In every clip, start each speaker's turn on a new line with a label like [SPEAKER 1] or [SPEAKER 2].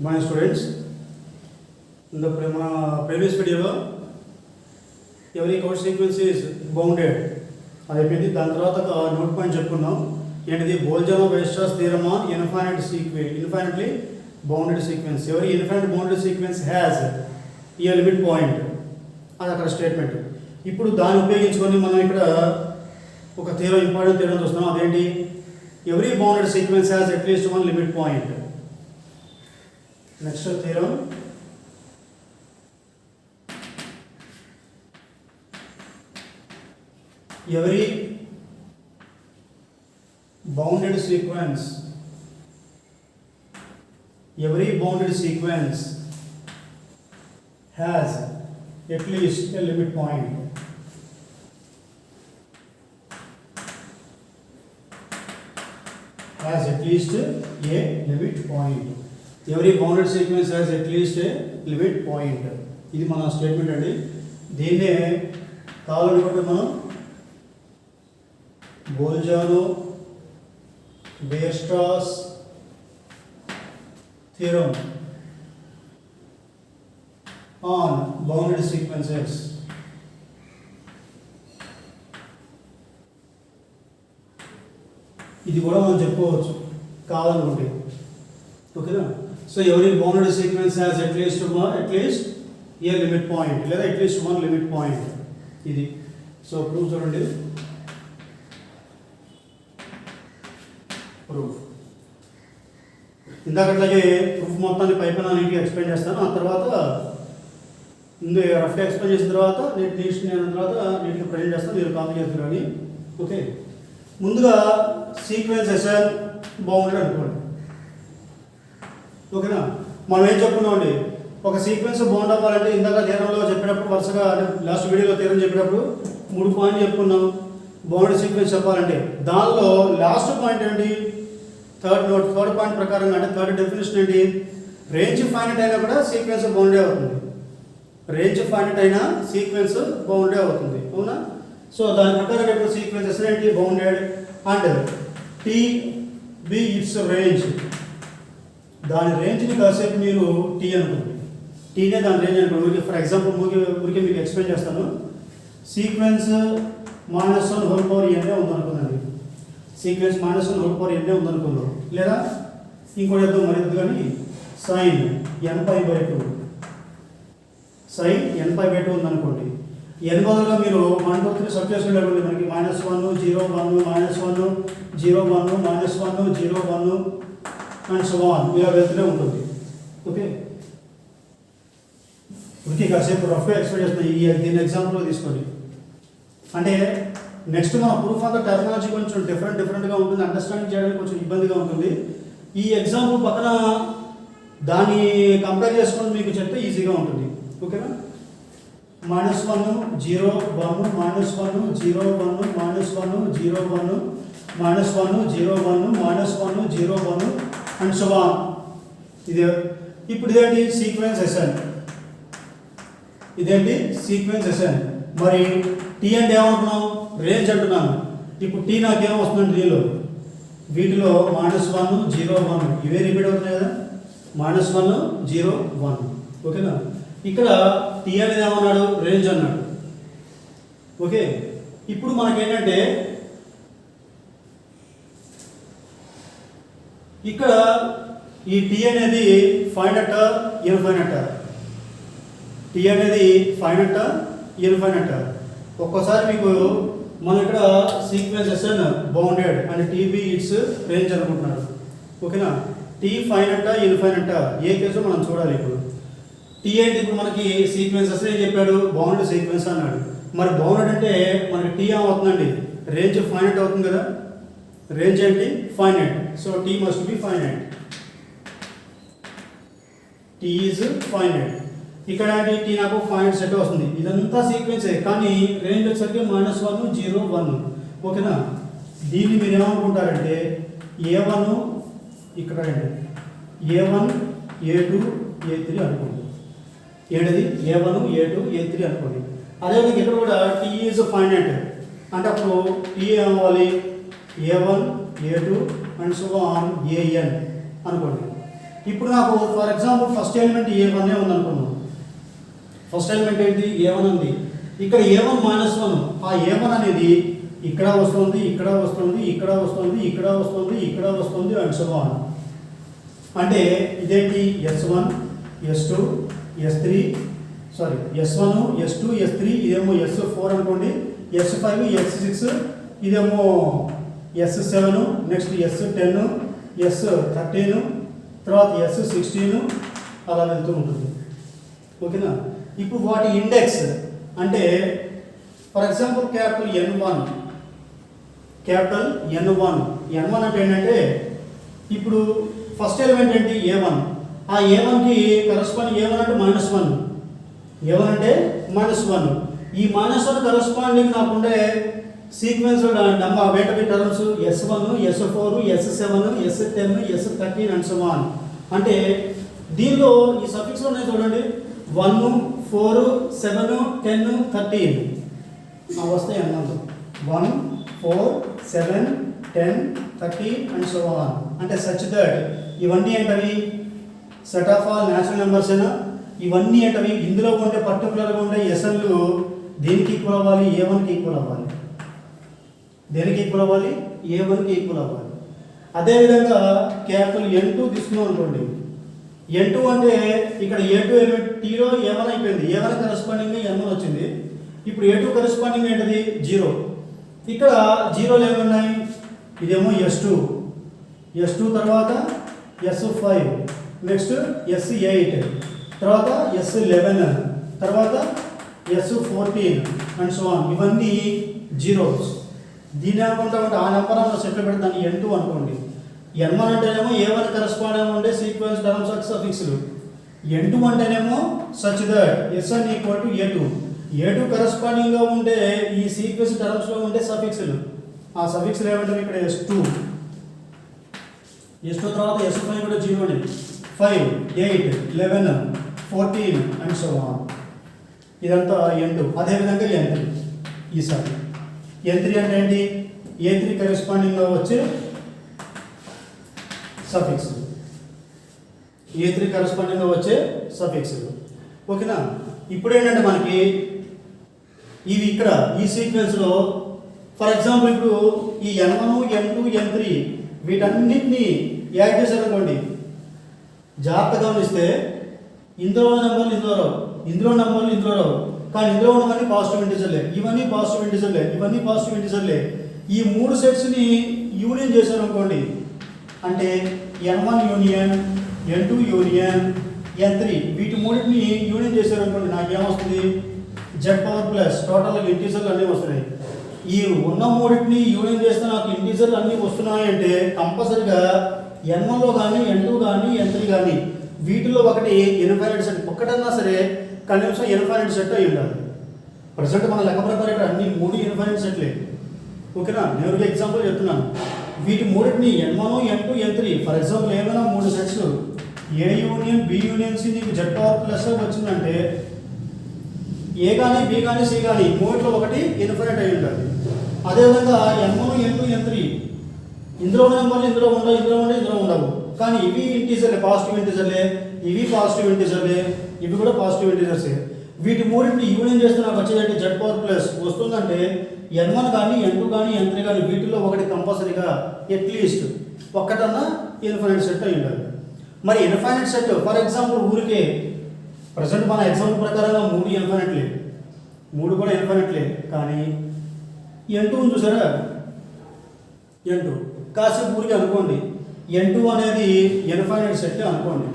[SPEAKER 1] My students, in the previous video, every code sequence is bounded. అది అయిపోయింది. దాని తర్వాత ఒక నోట్ పాయింట్ చెప్పుకున్నాం. ఏంటిది? Bolzano Weierstrass theorem on infinitely bounded sequence. ఎవరి infinite bounded sequence has a limit point, అది అక్కడ స్టేట్మెంట్. ఇప్పుడు దాన్ని ఉపయోగించుకొని మనం ఇక్కడ ఒక థియరం, ఇంపార్టెంట్ థియరం చూస్తున్నాం. అదేంటి? Every bounded sequence has at least one limit point. Next theorem, every bounded sequence has at least a limit point. Has at least a limit point. Every bounded sequence has at least a limit point. ఇది మన statement అండి. దీన్నే కావాలనుకుంటే మనం బోల్జానో-వెయిస్ట్రాస్ theorem on bounded sequences. ఇది కూడా మనం చెప్పుకోవచ్చు కావాలనుకుంటే. ఓకేనా? So every bounded sequence has at least A limit point, లేదా అట్లీస్ట్ వన్ లిమిట్ పాయింట్. ఇది సో ప్రూఫ్ చూడండి. ప్రూఫ్ ఇందాకట్లాగే ప్రూఫ్ మొత్తాన్ని పైపైన నీట్గా ఎక్స్ప్లెయిన్ చేస్తాను. ఆ తర్వాత ముందు రఫ్గా ఎక్స్ప్లెయిన్ చేసిన తర్వాత నీట్గా ప్రజెంట్ చేస్తాను, మీరు కాపీ చేస్తారు కానీ. ఓకే, ముందుగా సీక్వెన్స్ ఎస్ఎన్ బౌండెడ్ అనుకోండి. ఓకేనా? మనం ఏం చెప్పుకున్నామండి, ఒక సీక్వెన్స్ బౌండ్ అవ్వాలంటే ఇందాక థియరంలో చెప్పినప్పుడు వరుసగా లాస్ట్ వీడియోలో థియరం చెప్పినప్పుడు 3 పాయింట్లు చెప్పుకున్నాం. బౌండెడ్ సీక్వెన్స్ చెప్పాలంటే దానిలో లాస్ట్ పాయింట్ ఏంటి? థర్డ్ పాయింట్ ప్రకారంగా, అంటే థర్డ్ డెఫినేషన్ ఏంటి? రేంజ్ ఫైనైట్ అయినా కూడా సీక్వెన్స్ బౌండెడ్ అవుతుంది. రేంజ్ ఫైనైట్ అయినా సీక్వెన్స్ బౌండెడ్ అవుతుంది. అవునా? సో దాని ప్రకారం ఇప్పుడు సీక్వెన్స్ ఏంటి? Bounded. And T be its range. దాని రేంజ్ని కాసేపు మీరు టీ అనుకోండి. టీనే దాని రేంజ్ అనుకోండి. ఫర్ ఎగ్జాంపుల్ ఊరికే మీకు ఎక్స్ప్లెయిన్ చేస్తాను. Sequence -1/n ఉందనుకుందండి. సీక్వెన్స్ -1/n ఉందనుకుందాం. లేదా ఇంకోటి చేద్దాం మరి కానీ sin nπ/2 ఉందనుకోండి. n బదులుగా మీరు 1 2 3 సబ్ చేసుకుంటే మనకి -1 0 1 -1 0 1 -1 0 1 అండ్ సో ఆన్ ఇలా వెళ్తూనే ఉంటుంది. ఓకే, ఉనికి కాసేపు రఫ్గా ఎక్స్ప్లెయిన్ చేస్తున్నాయి. దీని ఎగ్జాంపుల్గా తీసుకోండి. అంటే నెక్స్ట్ మన ప్రూఫ్ ఆఫ్ ద టెర్మినాలజీ కొంచెం డిఫరెంట్గా ఉంటుంది, అండర్స్టాండింగ్ చేయడానికి కొంచెం ఇబ్బందిగా ఉంటుంది. ఈ ఎగ్జాంపుల్ పక్కన దాన్ని కంపేర్ చేసుకొని మీకు చెప్తే ఈజీగా ఉంటుంది. ఓకేనా? -1 0 1 -1 0 1 -1 0 1 -1 0 1 -1 0 1 అండ్ సో ఆన్. ఇదే ఇప్పుడు ఇదేంటి? Sequence SN. ఇదేంటి? Sequence SN. మరి టీ అంటే ఏమంటున్నాం? రేంజ్ అంటున్నాను. ఇప్పుడు టీ నాకేమో వస్తుందండి వీటిలో -1 0 1 ఇవే రిపీట్ అవుతున్నాయి కదా, -1 0 1. ఓకేనా? ఇక్కడ టీ అనేది ఏమన్నాడు? రేంజ్ అన్నాడు. ఓకే, ఇప్పుడు మనకేంటంటే ఇక్కడ ఈ టీ అనేది ఫైనట్ ఇన్ఫైనట్. టీ అనేది ఫైనట్ ఇన్ఫైనట్. ఒక్కోసారి మీకు మనం ఇక్కడ sequence SN bounded and TB it's range అనుకుంటున్నారు. ఓకేనా? టీ ఫైనట్ ఇన్ఫైనట్ ఏ కేసు మనం చూడాలి. ఇప్పుడు టీ ఏంటి? ఇప్పుడు మనకి సీక్వెన్స్ ఎస్ఎన్ ఏం చెప్పాడు? బౌండెడ్ సీక్వెన్స్ అన్నాడు. మరి బౌండెడ్ అంటే మనకి టీ ఏమవుతుందండి? రేంజ్ ఫైనట్ అవుతుంది కదా. రేంజ్ ఏంటి? Finite. So T must be finite. T is finite. ఇక్కడ టీ నాకు ఫైనట్ సెట్ వస్తుంది. ఇదంతా సీక్వెన్సే, కానీ రేంజ్ వచ్చేసరికి -1 0 1. ఓకేనా? దీన్ని మీరు ఏమనుకుంటారంటే A1 ఇక్కడ A1 A2 A3 అనుకోండి. ఏంటది? A1 A2 A3 అనుకోండి. అదేవిధంగా ఇక్కడ కూడా టీ ఈజ్ ఫైనట్ అంటే అప్పుడు టీ ఏమవ్వాలి? A1 A2 and so on AN అనుకోండి. ఇప్పుడు నాకు for example first element A1 ఉంది అనుకున్నాం. ఫస్ట్ ఎలిమెంట్ ఏంటి A1 ఉంది. ఇక్కడ A1 -1, ఆ A1 అనేది ఇక్కడ వస్తుంది, ఇక్కడ వస్తుంది, ఇక్కడ వస్తుంది, ఇక్కడ వస్తుంది, ఇక్కడ వస్తుంది అండ్ సో ఆన్. అంటే ఇదేంటి S1 S2 S3 S1 S2 S3, ఇదేమో S4 అనుకోండి, S5 S6, ఇదేమో S7, నెక్స్ట్ S10 S13, తర్వాత S16 అలా వెళ్తూ ఉంటుంది. ఓకేనా. ఇప్పుడు వాటి ఇండెక్స్ అంటే ఫర్ ఎగ్జాంపుల్ క్యాపిటల్ N1 అంటే ఏంటంటే ఇప్పుడు ఫస్ట్ ఎలిమెంట్ ఏంటి A1, ఆ A1కి కరస్పాండింగ్ A1 అంటే -1, A1 అంటే -1, ఈ -1 కరస్పాండింగ్ నాకుండే సీక్వెన్స్ నెంబర్ వేటవి terms S1 S4 S7 S10 S13 and so on. అంటే దీనిలో ఈ సఫిక్స్ ఉన్నాయి చూడండి, 1 4 7 10 13 వస్తాయి అన్నాను. 1 4 7 10 30 అండ్ సో ఆన్. అంటే సచ్ దట్ ఇవన్నీ ఏంటవి set of all natural numbers అయినా ఇవన్నీ ఏంటవి ఇందులో ఉండే పర్టికులర్గా ఉండే ఎస్ఎన్లు దేనికి ఈక్వల్ అవ్వాలి? A1కి ఈక్వల్ అవ్వాలి. దేనికి ఈక్వల్ అవ్వాలి? A1కి ఈక్వల్ అవ్వాలి. అదేవిధంగా క్యాపిటల్ N2 తీసుకున్నాం అనుకోండి. N2 అంటే ఇక్కడ A2 ఎలిమెంట్ Tలో A1 అయిపోయింది, A1 కరస్పాండింగ్ N1 వచ్చింది. ఇప్పుడు A2 కరస్పాండింగ్ ఏంటిది? 0. ఇక్కడ 0 ఏమున్నాయి? ఇదేమో S2 తర్వాత S5, నెక్స్ట్ S8, తర్వాత S11, తర్వాత S14 అండ్ సో ఆన్. ఇవన్నీ జీరోస్. దీన్ని అనుకుంటామంటే ఆ నెంబర్ అన్న సెట్లో పెడితే దాన్ని N2 అనుకోండి. N1 అంటేనేమో A1 కరస్పాండింగ్ ఉండే సీక్వెన్స్ టర్మ్స్ ఆఫ్ సఫిక్స్లు. N2 అంటేనేమో such that SN equal to A2 కరస్పాండింగ్గా ఉండే ఈ సీక్వెన్స్ టర్మ్స్లో ఉండే సఫిక్స్లు. ఆ సఫిక్స్లు ఏమంటారు? ఇక్కడ S2 తర్వాత S5 కూడా 0 అండి, 5 8 11 14 అండ్ సో ఆన్. ఇదంతా N2. అదేవిధంగా N3 ఈసారి N3 అంటే ఏంటి? A3 కరెస్పాండింగ్గా వచ్చే సఫిక్స్, A3 కరెస్పాండింగ్గా వచ్చే సఫిక్స్. ఓకేనా. ఇప్పుడు ఏంటంటే మనకి ఇవి ఇక్కడ ఈ సీక్వెన్స్లో ఫర్ ఎగ్జాంపుల్ ఇప్పుడు ఈ N1 N2 N3 వీటన్నిటిని యాడ్ చేశారనుకోండి, జాగ్రత్తగా గమనిస్తే ఇందులో నెంబర్లు ఇందులో రావు, ఇందులో నెంబర్లు ఇందులో రావు, కానీ ఇందులో ఉన్నవన్నీ పాజిటివ్ ఇంటిజర్లే, ఇవన్నీ పాజిటివ్ ఇంటిజర్లే, ఇవన్నీ పాజిటివ్ ఇంటిజర్లే. ఈ 3 సెట్స్ని యూనియన్ చేశారనుకోండి, అంటే N1 union N2 union N3 వీటి మూడింటిని యూనియన్ చేశారనుకోండి, నాకేమొస్తుంది? Z+, టోటల్ ఇంటిజర్లు అన్నీ వస్తున్నాయి. ఈ ఉన్న మూడింటిని యూనియన్ చేస్తే నాకు ఇంటిజర్లు అన్నీ వస్తున్నాయి అంటే కంపల్సరిగా N1లో కానీ N2 కానీ N3 కానీ వీటిలో ఒకటి ఇన్ఫైనైట్ సెట్, ఒక్కటన్నా సరే కనీసం ఇన్ఫైనైట్ సెట్ అయి ఉండాలి. ప్రజెంట్ మన లెక్క ప్రకారం ఇక్కడ అన్ని 3 ఇన్ఫైనైట్ సెట్లే. ఓకేనా. నేను ఎగ్జాంపుల్ చెప్తున్నాను. వీటి మూడింటిని N1 N2 N3 for example ఏమైనా 3 sets A union B union C నీకు Z+ వచ్చిందంటే A కానీ B కానీ C కానీ మూడిలో ఒకటి ఇన్ఫైనైట్ అయి ఉండాలి. అదేవిధంగా N1 N2 N3 ఇందులో ఉన్న నెంబర్లు ఇందులో ఉండవు, ఇందులో ఉండవు, కానీ ఇవి ఇంటీజర్లే, పాజిటివ్ ఇంటీజర్లే, ఇవి పాజిటివ్ ఇంటీజర్లే, ఇవి కూడా పాజిటివ్ ఇంటీజర్సే. వీటి మూడింటిని యూనియన్ చేస్తే నాకు వచ్చేదంటే Z+ వస్తుందంటే N1 కానీ N2 కానీ N3 కానీ వీటిలో ఒకటి కంపల్సరీగా అట్లీస్ట్ ఒక్కటన్నా ఇన్ఫైనైట్ సెట్ అయి ఉండాలి. మరి ఇన్ఫైనైట్ సెట్ ఫర్ ఎగ్జాంపుల్ ఊరికే ప్రజెంట్ మన ఎగ్జాంపుల్ ప్రకారంగా 3 ఇన్ఫైనైట్లే, 3 కూడా ఇన్ఫైనైట్లే, కానీ N2 చూసారా? N2 కాసేపు ఊరికి అనుకోండి, N2 అనేది ఇన్ఫైనైట్ సెట్ అనుకోండి,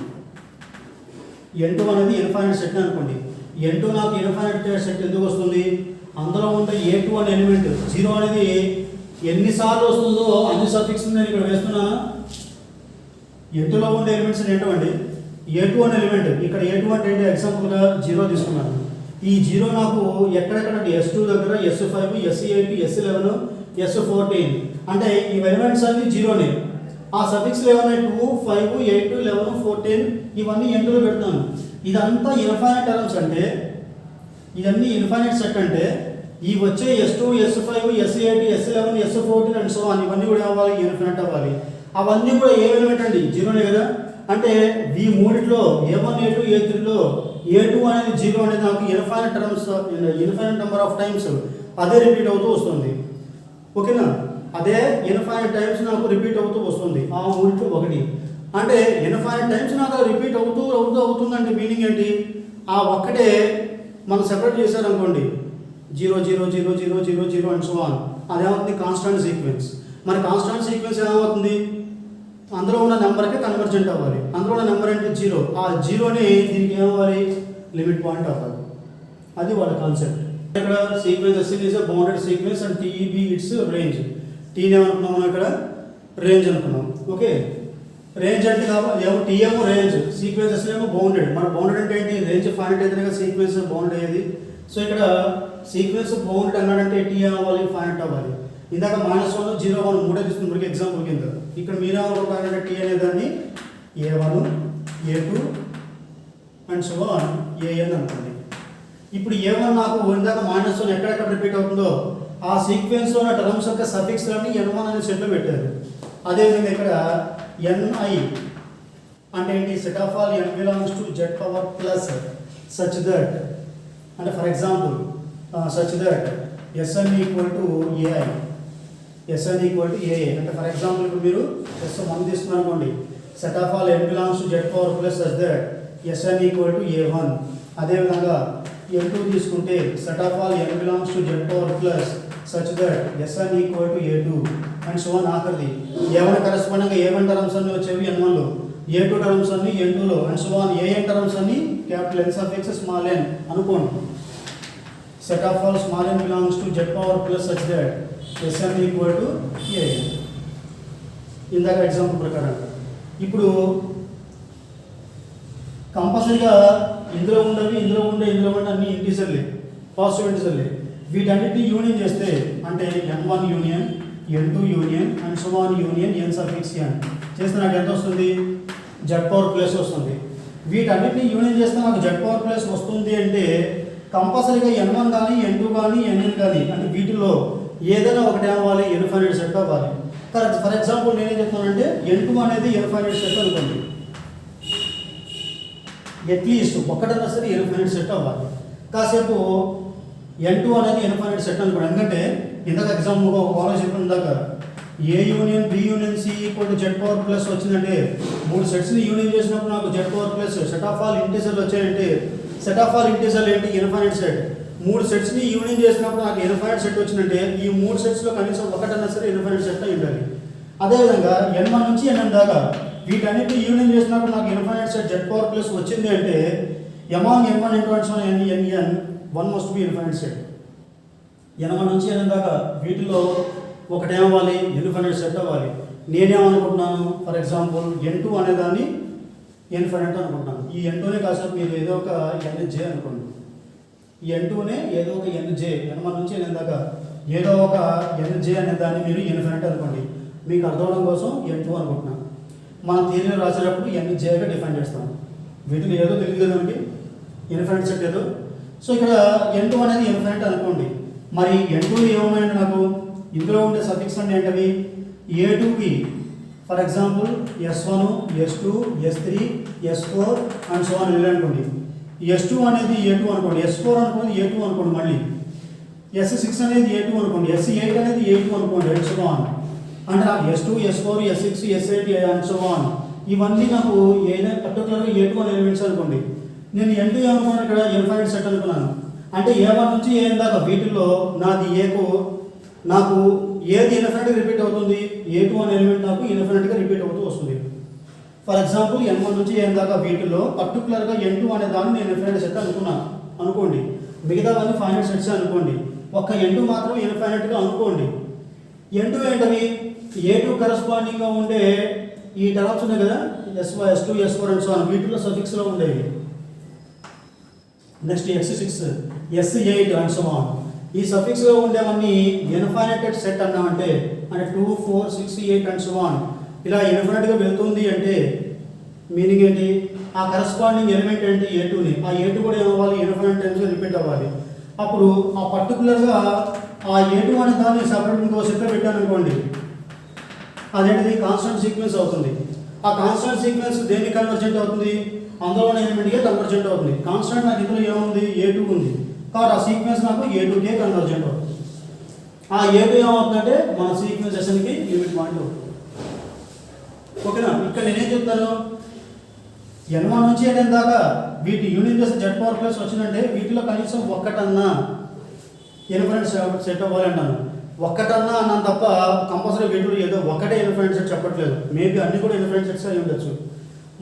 [SPEAKER 1] N2 అనేది ఇన్ఫైనైట్ సెట్ అనుకోండి. N2 నాకు ఇన్ఫైనైట్ సెట్ ఎందుకు వస్తుంది? అందులో ఉండే A2 అనే ఎలిమెంట్ 0 అనేది ఎన్నిసార్లు వస్తుందో అన్ని సఫిక్స్ నేను ఇక్కడ వేస్తున్నాను. N2లో ఉండే ఎలిమెంట్స్ ఏంటండి? A2 అనే ఎలిమెంట్, ఇక్కడ A2 అంటే ఏంటి? ఎగ్జాంపుల్గా 0 తీసుకున్నాను. ఈ 0 నాకు ఎక్కడెక్కడ S2 దగ్గర S5 S8 S11 S14 అంటే ఈ ఎలిమెంట్స్ అన్ని 0నే. ఆ సఫిక్స్లు ఏమన్నా 2 5 8 11 14 ఇవన్నీ N2లో పెడతాను. ఇదంతా ఇన్ఫైనైట్ టర్మ్స్ అంటే ఇవన్నీ ఇన్ఫైనైట్ సెట్ అంటే ఈ వచ్చే S2 S5 S8 S11 S14 and so on ఇవన్నీ కూడా అవ్వాలి, ఇన్ఫైనైట్ అవ్వాలి. అవన్నీ కూడా ఏ ఎలిమెంట్ అండి? 0నే కదా. అంటే ఈ మూడిట్లో A1 A2 A3లో A2 అనేది 0 అనేది నాకు ఇన్ఫైనైట్ నెంబర్ ఆఫ్ టైమ్స్ అదే రిపీట్ అవుతూ వస్తుంది. ఓకేనా, అదే ఇన్ఫైనైట్ టైమ్స్ నాకు రిపీట్ అవుతూ వస్తుంది. ఆ మూడిట్లో ఒకటి అంటే ఇన్ఫైనైట్ టైమ్స్ నాకు రిపీట్ అవుతుందంటే మీనింగ్ ఏంటి? ఆ ఒక్కటే మనం సెపరేట్ చేశారనుకోండి 0 0 0 0 0 0 అండ్ సో ఆన్, అదేమవుతుంది కాన్స్టాంట్ సీక్వెన్స్. మరి కాన్స్టాంట్ సీక్వెన్స్ ఏమవుతుంది? అందులో ఉన్న నెంబర్కి కన్వర్జెంట్ అవ్వాలి. అందులో ఉన్న నెంబర్ అంటే 0, ఆ 0ని దీనికి ఏమవ్వాలి? లిమిట్ పాయింట్ అవ్వాలి. అది వాళ్ళ కాన్సెప్ట్. ఇక్కడ sequence SN is a bounded sequence and TEB it's range. టీని ఏమనుకున్నాం మనం ఇక్కడ? రేంజ్ అనుకున్నాం. ఓకే, రేంజ్ అంటే ఏమో T ఏమో రేంజ్, సీక్వెన్స్ SN ఏమో బౌండెడ్. మన బౌండెడ్ అంటే ఏంటి? రేంజ్ ఫైనైట్ అయితేనే కదా సీక్వెన్స్ బౌండెడ్ అయ్యేది. సో ఇక్కడ సీక్వెన్స్ బౌండెడ్ అన్నాడంటే T అవ్వాలి, ఫైనైట్ అవ్వాలి. ఇందాక -1 0 1 మూడే తీసుకుని మనకి ఎగ్జాంపుల్ కింద. ఇక్కడ మీరేమనుకుంటారంటే T అనేదాన్ని A1 A2 and so on AN అనుకోండి. ఇప్పుడు A1 నాకు ఇందాక -1 ఎక్కడెక్కడ రిపీట్ అవుతుందో ఆ సీక్వెన్స్లో ఉన్న టర్మ్స్ యొక్క సఫిక్స్లన్నీ N1 అనే సెట్లో పెట్టారు. అదేవిధంగా ఇక్కడ NI అంటే ఏంటి? Set of all n belongs to Z power plus such that, అంటే for example such that SN equal to AI, SN equal to AA. అంటే ఫర్ ఎగ్జాంపుల్ ఇప్పుడు మీరు S1 తీసుకున్నారు అనుకోండి, set of all n belongs to Z power plus such that SN equal to A1. అదేవిధంగా N2 తీసుకుంటే set of all n belongs to Z power plus such that SN equal to A2 and so on. ఆఖరిది A1 కరెస్పాండింగ్గా A1 terms అన్ని వచ్చేవి N1లో, A2 terms అన్ని N2లో and so on. AN terms అన్ని capital N suffix small n అనుకోండి. Set of all small n belongs to Z power plus such that SN equal to AN. ఇందాక example ప్రకారం ఇప్పుడు కంపల్సరీగా ఇందులో ఉండేవి ఇందులో ఉండే అన్ని ఇంటీజర్లే, పాజిటివ్ ఇంటీజర్లే. వీటన్నిటిని యూనియన్ చేస్తే అంటే N1 union N2 union and so on union N suffix N చేస్తే నాకు ఎంత వస్తుంది? Z పవర్ ప్లస్ వస్తుంది. వీటన్నిటిని యూనియన్ చేస్తే నాకు Z పవర్ ప్లస్ వస్తుంది అంటే కంపల్సరీగా N1 కానీ N2 కానీ NN కానీ అంటే వీటిలో ఏదైనా ఒకటి అవ్వాలి, ఇన్ఫైనైట్ సెట్ అవ్వాలి. ఫర్ ఎగ్జాంపుల్ నేనేం చెప్తానంటే N2 అనేది ఇన్ఫైనైట్ సెట్ అనుకోండి, అట్లీస్ట్ ఒకటన్నా సరే ఇన్ఫైనైట్ సెట్ అవ్వాలి. కాసేపు N2 అనేది ఇన్ఫైనైట్ సెట్ అనుకోండి. ఎందుకంటే ఇందాక ఎగ్జాంపుల్ ఒక కాలేజ్ చెప్పిన దాకా A union B union C equal to Z power plus వచ్చిందంటే 3 సెట్స్ని యూనియన్ చేసినప్పుడు నాకు Z power plus set of all ఇంటీజర్లు వచ్చాయంటే సెట్ ఆఫ్ ఆల్ ఇంటీజర్లు ఏంటి? Infinite set. 3 సెట్స్ని యూనియన్ చేసినప్పుడు నాకు ఇన్ఫైనైట్ సెట్ వచ్చిందంటే ఈ 3 సెట్స్లో కనీసం ఒకటన్నా సరే ఇన్ఫైనైట్ సెట్ అయి ఉండాలి. అదేవిధంగా N1 నుంచి NN దాకా వీటన్నిటిని యూనియన్ చేసినప్పుడు నాకు infinite set Z power plus వచ్చింది అంటే among N1 N2 1 must be infinite set. N1 నుంచి NN దాకా వీటిలో ఒకటేమవ్వాలి? ఇన్ఫైనైట్ సెట్ అవ్వాలి. నేనేమనుకుంటున్నాను? ఫర్ ఎగ్జాంపుల్ N2 అనేదాన్ని ఇన్ఫైనైట్ అనుకుంటున్నాను. ఈ N2నే కాసేపు మీరు ఏదో ఒక NJ అనుకోండి. ఈ N2నే ఏదో ఒక NJ, N1 నుంచి NN దాకా ఏదో ఒక NJ అనే దాన్ని మీరు ఇన్ఫైనైట్ అనుకోండి. మీకు అర్థం అవడం కోసం N2 అనుకుంటున్నాను. మన థియరీలో రాసేటప్పుడు NJగా డిఫైన్ చేస్తాం. వీటిలో ఏదో తెలియదు కదా మనకి, ఇన్ఫైనైట్ సెట్ ఏదో. సో ఇక్కడ N2 అనేది ఇన్ఫైనైట్ అనుకోండి. మరి N2 ఏమున్నాయంటే నాకు ఇందులో ఉండే సఫిక్స్ అంటే ఏంటవి? A2కి for example S1 S2 S3 S4 and so on ఇలా అనుకోండి. S2 అనేది A2 అనుకోండి, S4 అనుకోండి A2 అనుకోండి, మళ్ళీ S6 అనేది A2 అనుకోండి, S8 అనేది A2 అనుకోండి అండ్ సో ఆన్. అంటే నాకు S2 S4 S6 S8 and so on ఇవన్నీ నాకు ఏదైనా పర్టికులర్గా A2 అనే ఎలిమెంట్స్ అనుకోండి. నేను N2 ఏమనుకున్నాను? ఇక్కడ ఇన్ఫైనైట్ సెట్ అనుకున్నాను. అంటే A1 నుంచి AN దాకా వీటిల్లో నాది నాకు ఏది ఇన్ఫినిట్గా రిపీట్ అవుతుంది? A2 అనే ఎలిమెంట్ నాకు ఇన్ఫినిట్గా రిపీట్ అవుతూ వస్తుంది. ఫర్ ఎగ్జాంపుల్ N1 నుంచి N దాకా వీటిలో పర్టికులర్గా N2 అనే దాన్ని నేను ఇన్ఫినిట్ సెట్ అనుకోండి. మిగతావన్నీ ఫైనైట్ సెట్స్ అనుకోండి. ఒక్క N2 మాత్రం ఇన్ఫినిట్గా అనుకోండి. N2 ఏంటవి? A2 కరస్పాండింగ్గా ఉండే ఈ టర్మ్స్ ఉన్నాయి కదా, S2 S4 and so on వీటిలో సఫిక్స్లో ఉండేవి. Next S6 S8 and so on ఈ సఫిక్స్లో ఉండేవన్నీ ఇన్ఫైనైట్ సెట్ అన్నామంటే అంటే 2 4 6 8 అండ్ సో ఆన్ ఇలా ఇన్ఫినిట్గా వెళ్తుంది అంటే మీనింగ్ ఏంటి? ఆ కరస్పాండింగ్ ఎలిమెంట్ ఏంటి? A2ని. ఆ A2 కూడా ఏమవ్వాలి? ఇన్ఫినిట్ టైమ్స్ రిపీట్ అవ్వాలి. అప్పుడు ఆ పర్టికులర్గా ఆ A2 అనే దాన్ని సపరేట్ ఇంకో సెట్లో పెట్టాను అనుకోండి, అదేంటిది కాన్స్టెంట్ సీక్వెన్స్ అవుతుంది. ఆ కాన్స్టెంట్ సీక్వెన్స్ దేనికి కన్వర్జెంట్ అవుతుంది? అందులోని ఎలిమెంట్కే కన్వర్జెంట్ అవుతుంది. కాన్స్టెంట్ నాకు ఇందులో ఏముంది? A2 ఉంది. కాబట్టి ఆ సీక్వెన్స్ నాకు A2కే కన్వర్జెంట్ అవుతుంది. ఆ A2 ఏమవుతుందంటే మన సీక్వెన్స్ ఎస్ఎన్కి లిమిట్ పాయింట్ అవుతుంది. ఓకేనా? ఇక్కడ నేనేం చెప్తాను, n1 నుంచి n దాకా వీటి యూనియన్ చేస్తే Z పవర్ ప్లస్ వచ్చిందంటే వీటిలో కనీసం ఒక్కటన్నా ఇన్ఫరెన్స్ సెట్ అవ్వాలంటాను. ఒక్కటన్నా అన్నాను తప్ప కంపల్సరీ వీటిలో ఏదో ఒకటే ఇన్ఫరెన్స్ సెట్ చెప్పట్లేదు. మేబీ అన్ని కూడా ఇన్ఫరెన్స్ సెట్స్ అయి ఉండొచ్చు.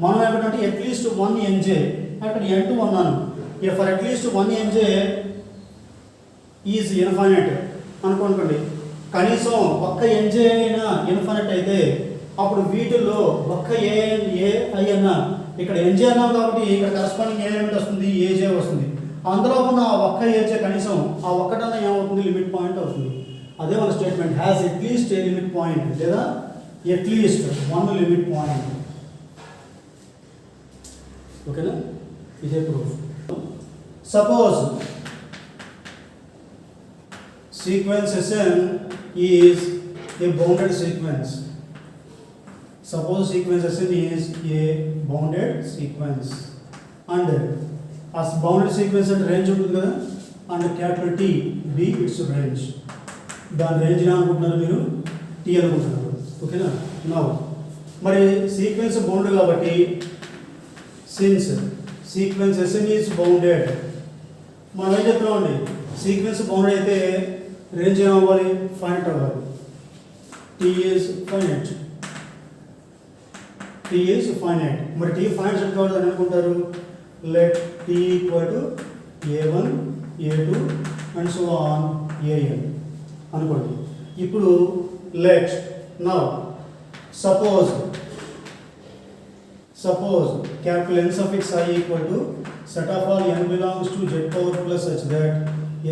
[SPEAKER 1] మనం ఏమిటంటే అట్లీస్ట్ 1 NJ అక్కడ n2 అన్నాను. For at least 1 NJ is infinite అనుకోండి. కనీసం ఒక్క NJ అయినా ఇన్ఫైనైట్ అయితే అప్పుడు వీటిల్లో ఒక్క AI అన్నా ఇక్కడ NJ అన్నాం కాబట్టి ఇక్కడ కరస్పాండింగ్ ఏ ఎలిమెంట్ వస్తుంది? AJ వస్తుంది. అందులో ఉన్న ఒక్క AJ కనీసం ఆ ఒక్కటన్నా ఏమవుతుంది? లిమిట్ పాయింట్ అవుతుంది. అదే మన statement has at least A limit point లేదా అట్లీస్ట్ 1 లిమిట్ పాయింట్. ఓకేనా? ఇదే proof. Suppose sequence Sn is a bounded sequence. Suppose sequence Sn is a bounded sequence and as bounded sequence and range ఉంటుంది కదా, and capital T B its range. దాని range అనుకుంటున్నారు మీరు? T అనుకుంటున్నారు. ఓకేనా? Now మరి సీక్వెన్స్ బౌండ్ కాబట్టి since sequence Sn is bounded మనం ఏం చెప్తున్నామండి? సీక్వెన్స్ బౌండెడ్ అయితే రేంజ్ ఏమవ్వాలి? ఫైనైట్ అవ్వాలి. T is finite. మరి T ఫైనైట్ సెట్ కావాలి అని అనుకుంటారు. Let T equal to A1 A2 and so on AN అనుకోండి. ఇప్పుడు let now suppose capital N suffix I equal to set of all n belongs to Z power plus such that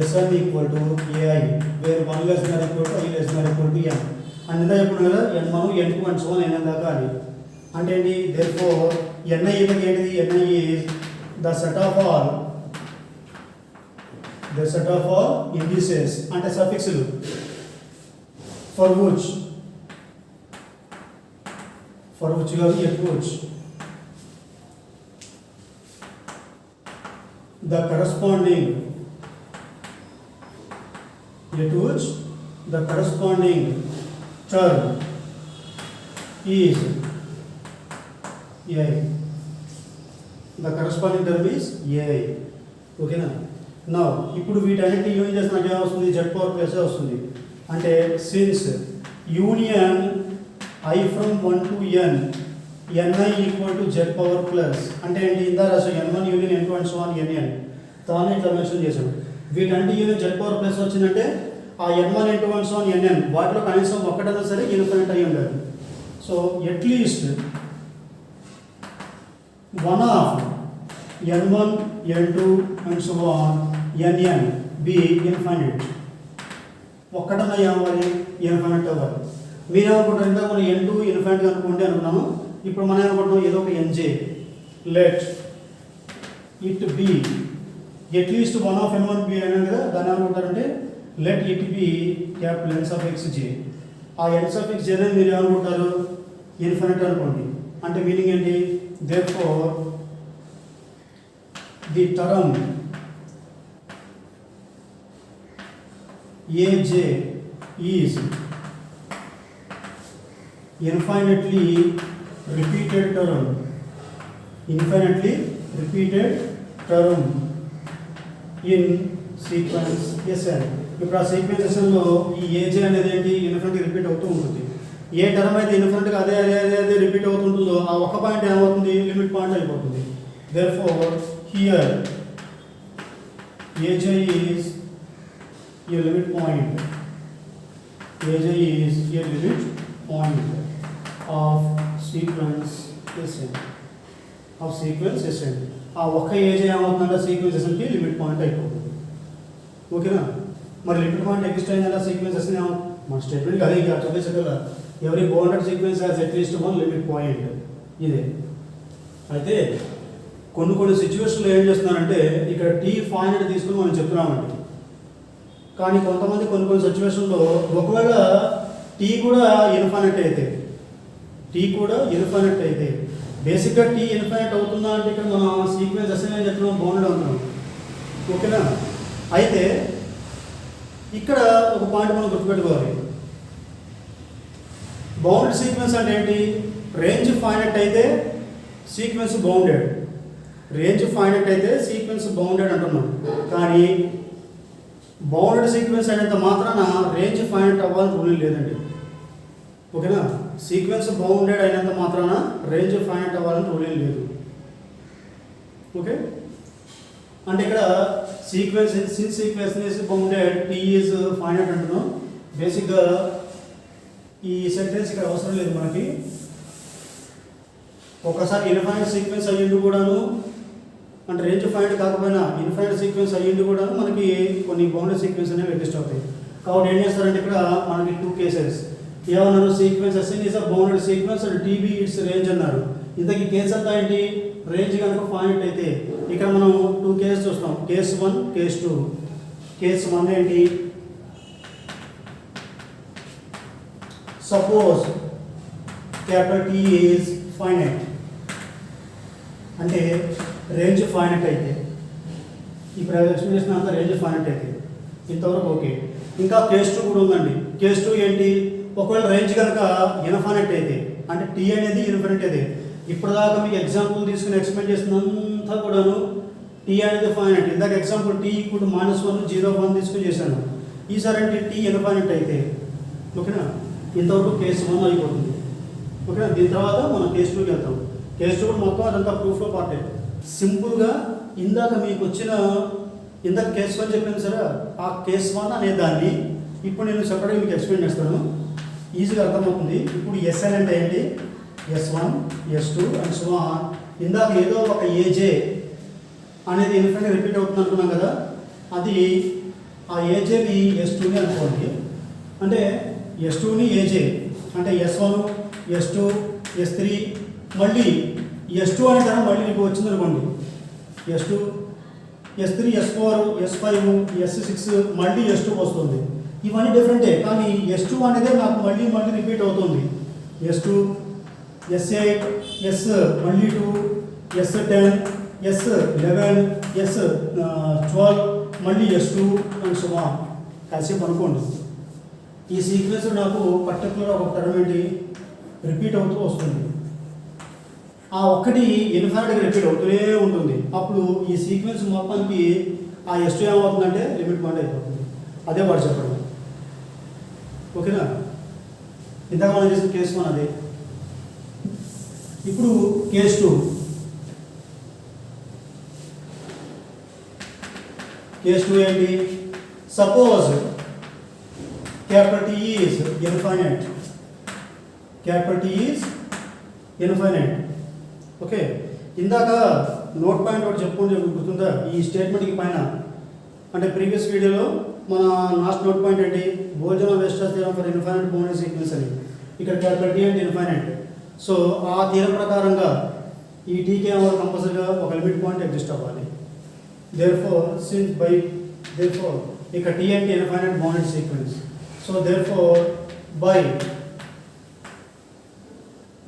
[SPEAKER 1] Sn equal to AI where 1 less than equal to I less than equal to n. And ఇందా చెప్పాను కదా n1 n2 and so on n దాకా అని. అంటే ఏంటి? therefore ni ఏంటిది? ni is the set of all indices అంటే సఫిక్స్లు for which కాదు at which the corresponding term is AI. The corresponding term is AI. ఓకేనా? నౌ ఇప్పుడు వీటన్నిటిని యూనియన్ చేస్తే నాకు ఏమొస్తుంది? Z పవర్ ప్లస్ వస్తుంది. అంటే since union I from 1 to n ni equal to Z power plus అంటే ఏంటి? ఇందా రాసు n1 union n2 and so on nn దాన్ని ఇట్లా మెన్షన్ చేశాడు. వీటంటే యూనియన్ Z పవర్ ప్లస్ వచ్చిందంటే ఆ n1 n2 and so on nn వాటిలో కనీసం ఒక్కటైనా సరే ఇన్ఫినిట్ అయి ఉండాలి. So at least one of n1 n2 and so on nn be infinite. ఒక్కటన్నా ఏమవ్వాలి? ఇన్ఫినిట్ అవ్వాలి. మీరేమనుకుంటారు? ఇంకా మనం n2 ఇన్ఫినిట్ అనుకోండి అనుకున్నాము. ఇప్పుడు మనం ఏమనుకుంటున్నాం? ఏదో ఒక NJ let it be at least 1 of n1 be అన్నాను కదా, దాన్ని ఏమనుకుంటారంటే let it be capital N suffix J. ఆ N suffix J ని మీరు ఏమనుకుంటారు? ఇన్ఫినిట్ అనుకోండి. అంటే మీనింగ్ ఏంటి? therefore the term AJ is infinitely repeated term in sequence Sn. ఇప్పుడు ఆ సీక్వెన్స్ Sn లో ఈ AJ అనేది ఏంటి? ఇన్ఫినిటీ రిపీట్ అవుతూ ఉంటుంది. ఏ టర్మ్ అయితే ఇన్ఫినిట్గా అదే రిపీట్ అవుతుంటుందో ఆ ఒక్క పాయింట్ ఏమవుతుంది? లిమిట్ పాయింట్ అయిపోతుంది. therefore here AJ is a limit point. AJ is a limit point of sequence Sn. ఆ ఒక్క ఏజ్ ఏమవుతుందంటే సీక్వెన్స్ Snకి లిమిట్ పాయింట్ అయిపోతుంది. ఓకేనా? మరి లిమిట్ పాయింట్ ఎగ్జిస్ట్ అయిందంటే సీక్వెన్స్ Sn మన స్టేట్మెంట్ అదే ఇంకా చదివేసే కదా every bounded sequence has at least 1 limit point. ఇదే అయితే కొన్ని సిచ్యువేషన్లో ఏం చేస్తున్నారంటే ఇక్కడ T ఫైనైట్ తీసుకుని మనం చెప్తున్నామండి. కానీ కొంతమంది కొన్ని సిచ్యువేషన్లో ఒకవేళ T కూడా ఇన్ఫైనైట్ అయితే టీ కూడా ఇన్ఫైనైట్ అయితే బేసిక్గా టీ ఇన్ఫైనైట్ అవుతుందా అంటే ఇక్కడ మనం సీక్వెన్స్ అసైన్ చెప్తున్నాం బౌండెడ్ అవుతున్నాం. ఓకేనా? అయితే ఇక్కడ ఒక పాయింట్ మనం గుర్తుపెట్టుకోవాలి. బౌండెడ్ సీక్వెన్స్ అంటే ఏంటి? రేంజ్ ఫైనైట్ అయితే సీక్వెన్స్ బౌండెడ్. రేంజ్ ఫైనైట్ అయితే సీక్వెన్స్ బౌండెడ్ అంటున్నాం. కానీ బౌండెడ్ సీక్వెన్స్ అయినంత మాత్రాన రేంజ్ ఫైనైట్ అవ్వాలని రూల్ లేదండి. ఓకేనా? సీక్వెన్స్ బౌండెడ్ అయినంత మాత్రాన రేంజ్ ఫైనైట్ అవ్వాలని రూల్ లేదు. ఓకే, అంటే ఇక్కడ sequence since sequence is bounded T is finite అంటున్నాం. బేసిక్గా ఈ సెంటెన్స్ ఇక్కడ అవసరం లేదు మనకి. ఒకసారి ఇన్ఫైనైట్ సీక్వెన్స్ అయ్యిండు కూడాను, అంటే రేంజ్ ఫైనైట్ కాకపోయినా ఇన్ఫైనైట్ సీక్వెన్స్ అయ్యిండు కూడాను మనకి కొన్ని బౌండెడ్ సీక్వెన్స్ అనేవి ఎగ్జిస్ట్ అవుతాయి. కాబట్టి ఏం చేస్తారంటే ఇక్కడ మనకి 2 కేసెస్ ఏమన్నారు? Sequence assign is a bounded sequence and TB it's range అన్నారు. ఇంతకీ కేసు అంతా ఏంటి? రేంజ్ కనుక ఫైనైట్ అయితే ఇక్కడ మనం 2 కేసెస్ చూస్తాం. Case 1, case 2. కేసు 1 ఏంటి? Suppose capital T is finite, అంటే రేంజ్ ఫైనైట్ అయితే, ఇప్పుడు ఎక్స్ప్లెనేషన్ అంతా రేంజ్ ఫైనైట్ అయితే ఇంతవరకు ఓకే. ఇంకా కేసు 2 కూడా ఉందండి. కేసు 2 ఏంటి? ఒకవేళ రేంజ్ కనుక ఇన్ఫైనైట్ అయితే, అంటే టీ అనేది ఇన్ఫైనైట్ అయితే, ఇప్పుడు దాకా మీకు ఎగ్జాంపుల్ తీసుకుని ఎక్స్ప్లెయిన్ చేసినంతా కూడాను టీ అనేది ఫైనైట్. ఇందాక ఎగ్జాంపుల్ టీ ఇప్పుడు -1, 0, 1 తీసుకుని చేశాను. ఈసారి అంటే టీ ఇన్ఫైనైట్ అయితే, ఓకేనా? ఇంతవరకు కేసు 1 అయిపోతుంది. ఓకేనా? దీని తర్వాత మనం కేసు 2కి వెళ్తాం. కేసు 2 కూడా మొత్తం అదంతా ప్రూఫ్లో పార్టే. సింపుల్గా ఇందాక మీకు వచ్చిన ఇందాక కేసు 1 చెప్పాను సరే, ఆ కేసు 1 అనే దాన్ని ఇప్పుడు నేను సెపరేట్గా మీకు ఎక్స్ప్లెయిన్ చేస్తాను, ఈజీగా అర్థమవుతుంది. ఇప్పుడు ఎస్ఎన్ అంటే ఏంటి? S1, S2 and so on. ఇందాక ఏదో ఒక ఏజే అనేది ఇన్ఫైనైట్ రిపీట్ అవుతుంది అనుకున్నాం కదా, అది ఆ ఏజేని S2ని అనుకోండి. అంటే S2ని ఏజే అంటే S1, S2, S3, మళ్ళీ S2 అనే తరం మళ్ళీ మీకు వచ్చింది అనుకోండి. S2, S3, S4, S5, S6 మళ్ళీ S2 వస్తుంది. ఇవన్నీ డిఫరెంటే, కానీ S2 అనేది నాకు మళ్ళీ రిపీట్ అవుతుంది. S2, S8, S మళ్ళీ 2, S10, S11, S12 మళ్ళీ S2 అండ్ సో ఆన్. కాసేపు అనుకోండి. ఈ సీక్వెన్స్ నాకు పర్టికులర్ ఒక టర్మ్ ఏంటి రిపీట్ అవుతూ వస్తుంది. ఆ ఒక్కటి ఇన్ఫైనైట్గా రిపీట్ అవుతూనే ఉంటుంది. అప్పుడు ఈ సీక్వెన్స్ మొత్తానికి ఆ S2 ఏమవుతుందంటే లిమిట్ పాయింట్ అయిపోతుంది. అదే వాడు చెప్పడం. ఓకేనా? ఇందాక మనం చేసిన కేసు 1 అదే. ఇప్పుడు కేసు 2. కేసు 2 ఏంటి? Suppose capital T is infinite. Capital T is infinite. Okay, ఇందాక నోట్ పాయింట్ ఒకటి చెప్పుకుంటే గుర్తుందా? ఈ స్టేట్మెంట్కి పైన అంటే ప్రీవియస్ వీడియోలో మన లాస్ట్ నోట్ పాయింట్ ఏంటి? Boltzmann Weierstrass theorem for infinite boundary sequence అని. ఇక్కడ క్యాపిటల్ టీ అంటే ఇన్ఫైనైట్. సో ఆ థియరం ప్రకారంగా ఈ టీకి ఏమో కంపల్సరీగా ఒక లిమిట్ పాయింట్ ఎగ్జిస్ట్ అవ్వాలి. దేర్ఫోర్ ఇక్కడ టీ అంటే infinite boundary sequence. So therefore by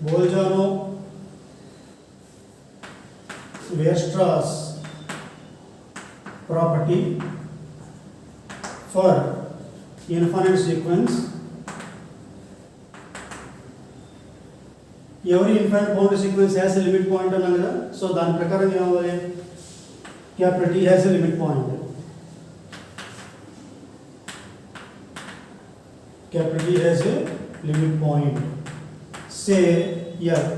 [SPEAKER 1] Bolzano Weierstrass property for infinite sequence, every infinite boundary sequence has a limit point అన్నాం కదా. సో దాని ప్రకారం ఏమవ్వాలి? Capital T has a limit point. Capital T has a limit point. Say L,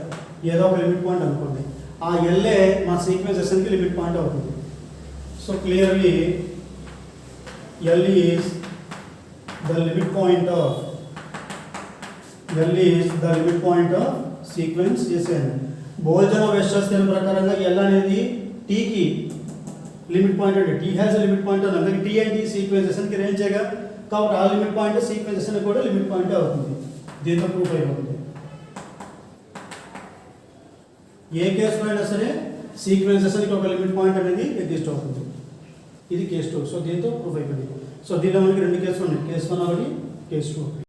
[SPEAKER 1] ఏదో ఒక limit point అనుకోండి. ఆ ఎల్ఏ మా సీక్వెన్స్ ఎస్ఎన్కి లిమిట్ పాయింట్ అవుతుంది. So clearly L is the limit point of sequence Sn. Boltzmann Weierstrass theorem ప్రకారంగా L అనేది T కి లిమిట్ పాయింట్ అంటే T హ్యాస్ లిమిట్ పాయింట్ అని. అందుకే T అంటే సీక్వెన్స్ Snకి రేంజ్ చేయగా, కాబట్టి ఆ లిమిట్ పాయింట్ సీక్వెన్స్ Sn కూడా లిమిట్ పాయింట్ అవుతుంది. దీంతో ప్రూఫ్ అయిపోతుంది. ఏ కేసులో అయినా సరే సీక్వెన్స్ Snకి ఒక లిమిట్ పాయింట్ అనేది ఎగ్జిస్ట్ అవుతుంది. ఇది కేసు 2. సో దీంతో ప్రూఫ్ అయిపోయింది. సో దీనిలో మనకి 2 కేసులు ఉన్నాయి. కేసు 1 ఒకటి, కేసు 2.